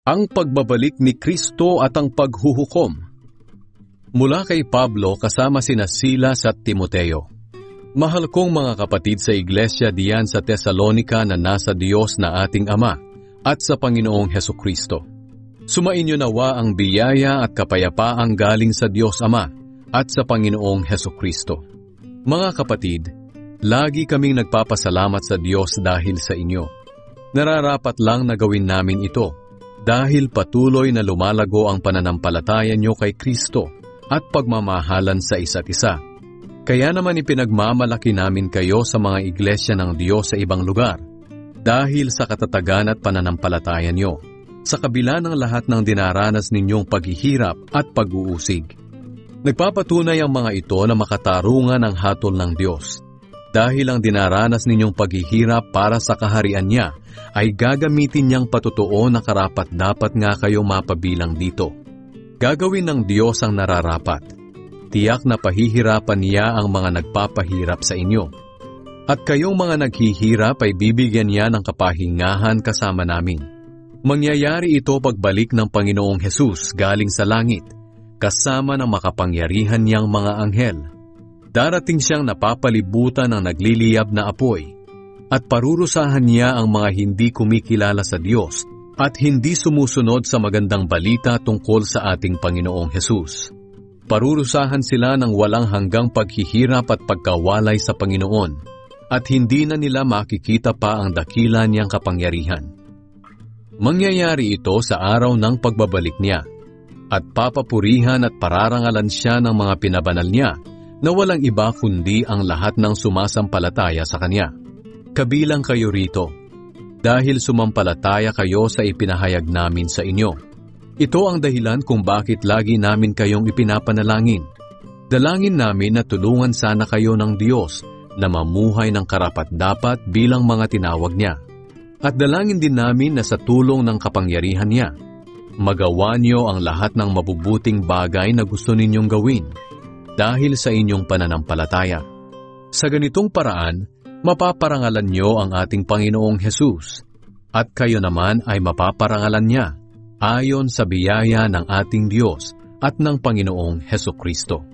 Ang pagbabalik ni Kristo at ang paghuhukom. Mula kay Pablo kasama sina Silas at Timoteo. Mahal kong mga kapatid sa iglesia diyan sa Tesalonica na nasa Diyos na ating Ama at sa Panginoong Hesukristo. Sumainyo nawa ang biyaya at kapayapaang galing sa Diyos Ama at sa Panginoong Hesukristo. Mga kapatid, lagi kaming nagpapasalamat sa Diyos dahil sa inyo. Nararapat lang na gawin namin ito dahil patuloy na lumalago ang pananampalataya nyo kay Kristo at pagmamahalan sa isa't isa. Kaya naman ipinagmamalaki namin kayo sa mga iglesia ng Diyos sa ibang lugar dahil sa katatagan at pananampalataya nyo, sa kabila ng lahat ng dinaranas ninyong paghihirap at pag-uusig. Nagpapatunay ang mga ito na makatarungan ang hatol ng Diyos dahil ang dinaranas ninyong paghihirap para sa kaharian niya ay gagamitin niyang patutuo na karapat-dapat nga kayong mapabilang dito. Gagawin ng Diyos ang nararapat. Tiyak na pahihirapan niya ang mga nagpapahirap sa inyo. At kayong mga naghihirap ay bibigyan niya ng kapahingahan kasama namin. Mangyayari ito pagbalik ng Panginoong Hesus galing sa langit, kasama ng makapangyarihan niyang mga anghel. Darating siyang napapalibutan ng nagliliyab na apoy, at parurusahan niya ang mga hindi kumikilala sa Diyos at hindi sumusunod sa magandang balita tungkol sa ating Panginoong Hesus. Parurusahan sila ng walang hanggang paghihirap at pagkawalay sa Panginoon, at hindi na nila makikita pa ang dakila niyang kapangyarihan. Mangyayari ito sa araw ng pagbabalik niya, at papapurihan at pararangalan siya ng mga pinabanal niya na walang iba kundi ang lahat ng sumasampalataya sa Kanya. Kabilang kayo rito, dahil sumampalataya kayo sa ipinahayag namin sa inyo. Ito ang dahilan kung bakit lagi namin kayong ipinapanalangin. Dalangin namin na tulungan sana kayo ng Diyos na mamuhay ng karapat-dapat bilang mga tinawag niya. At dalangin din namin na sa tulong ng kapangyarihan niya, magawa niyo ang lahat ng mabubuting bagay na gusto ninyong gawin dahil sa inyong pananampalataya. Sa ganitong paraan, mapaparangalan niyo ang ating Panginoong Hesus, at kayo naman ay mapaparangalan niya ayon sa biyaya ng ating Diyos at ng Panginoong Hesukristo.